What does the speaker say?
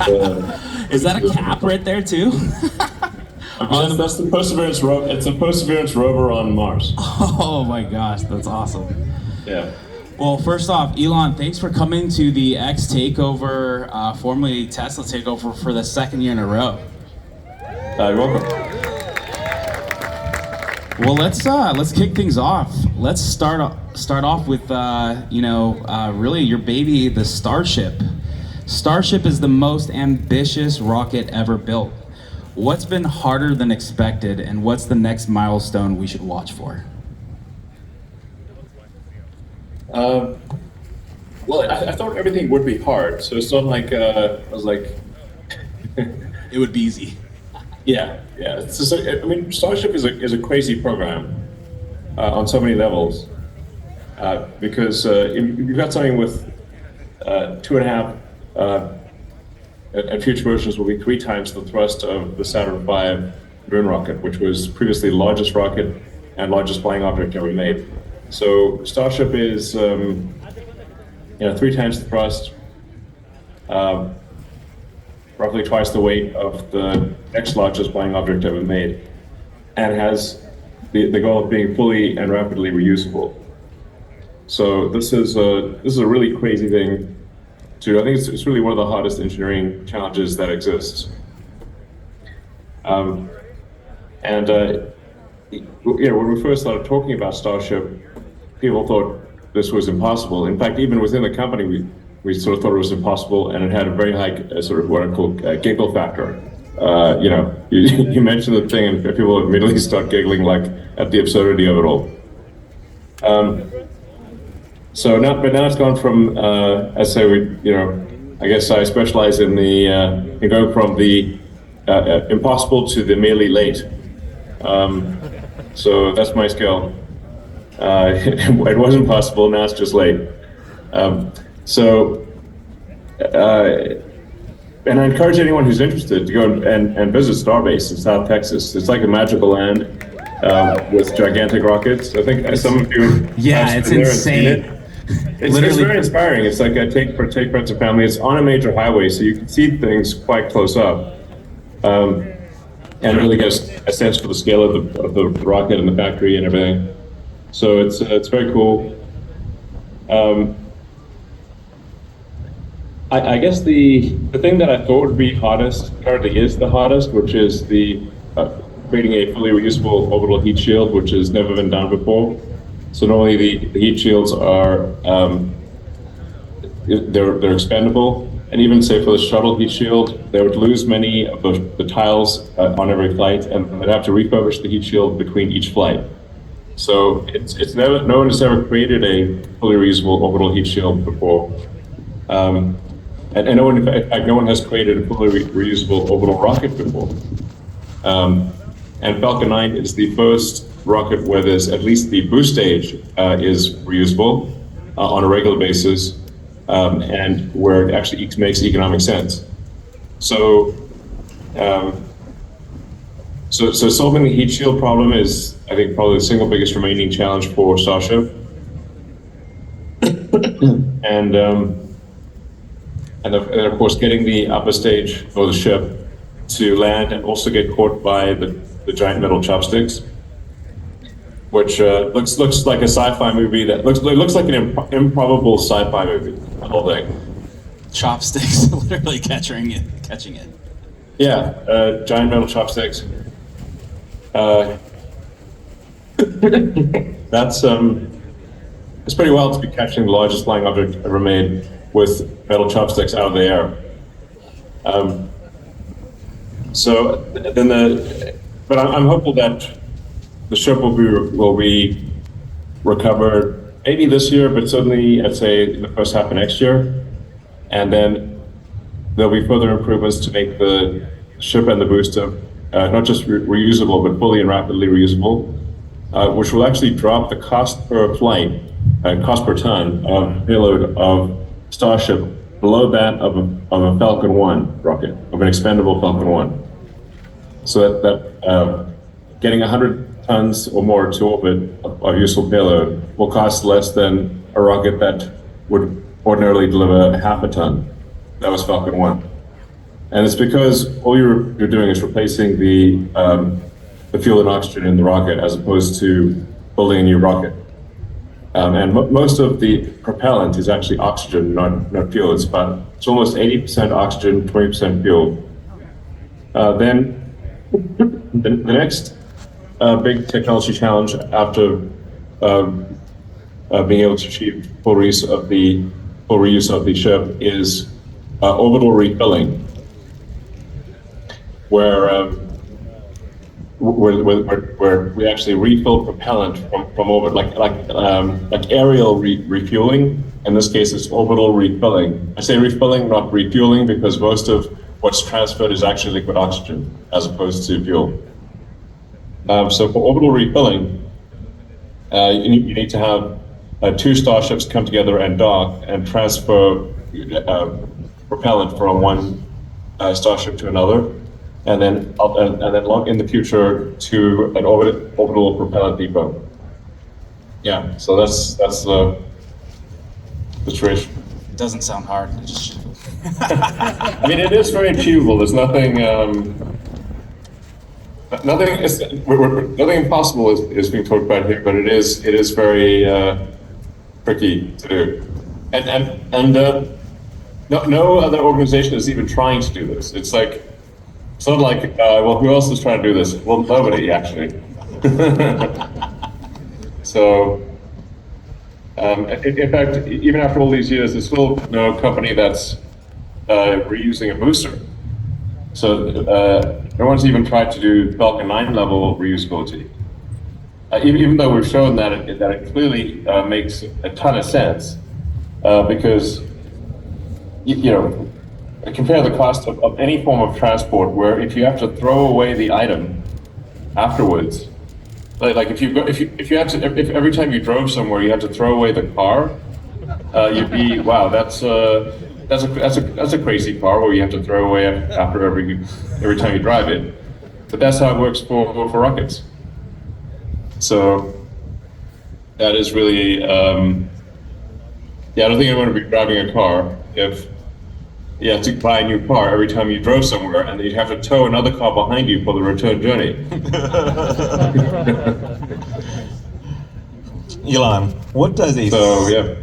Is that a cap right there too? That's the Perseverance rover. It's a Perseverance rover on Mars. Oh my gosh, that's awesome. Yeah. Well, first off, Elon, thanks for coming to the X Takeover, formerly Tesla Takeover, for the second year in a row. You're welcome. Well, let's kick things off. Let's start off with really your baby, the Starship. Starship is the most ambitious rocket ever built. What's been harder than expected, and what's the next milestone we should watch for? Well, I thought everything would be hard, so it's not like I was like, It would be easy. yeah. It's just, I mean, Starship is a crazy program on so many levels because you've got something with 2.5, and future versions will be 3 times the thrust of the Saturn V moon rocket, which was previously the largest rocket and largest flying object ever made. So Starship is 3 times the thrust, roughly twice the weight of the next largest flying object ever made, and has the goal of being fully and rapidly reusable. So this is a really crazy thing to do. I think it's really one of the hardest engineering challenges that exists. When we first started talking about Starship, people thought this was impossible. In fact, even within the company, we sort of thought it was impossible, and it had a very high sort of what I call giggle factor. You mention the thing, and people immediately start giggling like at the absurdity of it all. But now it's gone from, I guess I specialize in going from the impossible to the merely late. So that's my skill. It wasn't possible, now it's just late. And I encourage anyone who's interested to go and visit Starbase in South Texas. It's like a magical land with gigantic rockets. I think some of you it's insane. It's very inspiring. It's like a take friends and family. It's on a major highway, so you can see things quite close up, and really get a sense for the scale of the rocket and the factory and everything. So it's very cool. I guess the thing that I thought would be hardest currently is the hardest, which is the creating a fully reusable orbital heat shield, which has never been done before. So normally the heat shields are they're expendable, and even say for the shuttle heat shield, they would lose many of the tiles on every flight, and they'd have to refurbish the heat shield between each flight. So no one has ever created a fully reusable orbital heat shield before, and no one, in fact, no one has created a fully reusable orbital rocket before. And Falcon 9 is the first rocket where there's at least the boost stage is reusable on a regular basis, and where it actually makes economic sense. So solving the heat shield problem is, I think, probably the single biggest remaining challenge for Starship. and of course, getting the upper stage for the ship to land and also get caught by the giant metal chopsticks, which looks like a sci-fi movie. That looks like an improbable sci-fi movie. The whole thing. Chopsticks, literally catching it. Yeah, giant metal chopsticks. That's it's pretty wild to be catching the largest flying object ever made with metal chopsticks out of the air. But I'm hopeful that the ship will be recovered maybe this year, but certainly I'd say in the first half of next year. And then there'll be further improvements to make the ship and the booster not just reusable, but fully and rapidly reusable, which will actually drop the cost per flight, cost per ton of payload of Starship below that of a Falcon 1 rocket, of an expendable Falcon 1. So that getting 100 tons or more to orbit of useful payload will cost less than a rocket that would ordinarily deliver half a ton. That was Falcon 1. And it's because all you're doing is replacing the fuel and oxygen in the rocket as opposed to building a new rocket. And most of the propellant is actually oxygen, not fuel. It's almost 80% oxygen, 20% fuel. Then the next big technology challenge after being able to achieve full reuse of the ship is orbital refilling, where we actually refill propellant from orbit, like aerial refueling. In this case, it's orbital refilling. I say refilling, not refueling, because most of what's transferred is actually liquid oxygen as opposed to fuel. So for orbital refilling, you need to have two starships come together and dock and transfer propellant from one starship to another, and then in the future to an orbital propellant depot. Yeah, so that's the situation. It doesn't sound hard. I mean, it is very achievable. There's nothing impossible is being talked about here, but it is very tricky to do, and no other organization is even trying to do this. It's not like, well, who else is trying to do this? Well, nobody actually. So, in fact, even after all these years, there's still no company that's reusing a booster. So no one's even tried to do Falcon 9 level reusability. Even though we've shown that it clearly makes a ton of sense, because compare the cost of any form of transport where if you have to throw away the item afterwards, like if every time you drove somewhere you had to throw away the car, you'd be, wow, that's a crazy car where you have to throw away after every time you drive it. But that's how it works for rockets. So that is really, I don't think anyone would be driving a car if you have to buy a new car every time you drove somewhere, and then you'd have to tow another car behind you for the return journey. Elon, what does a So, yeah.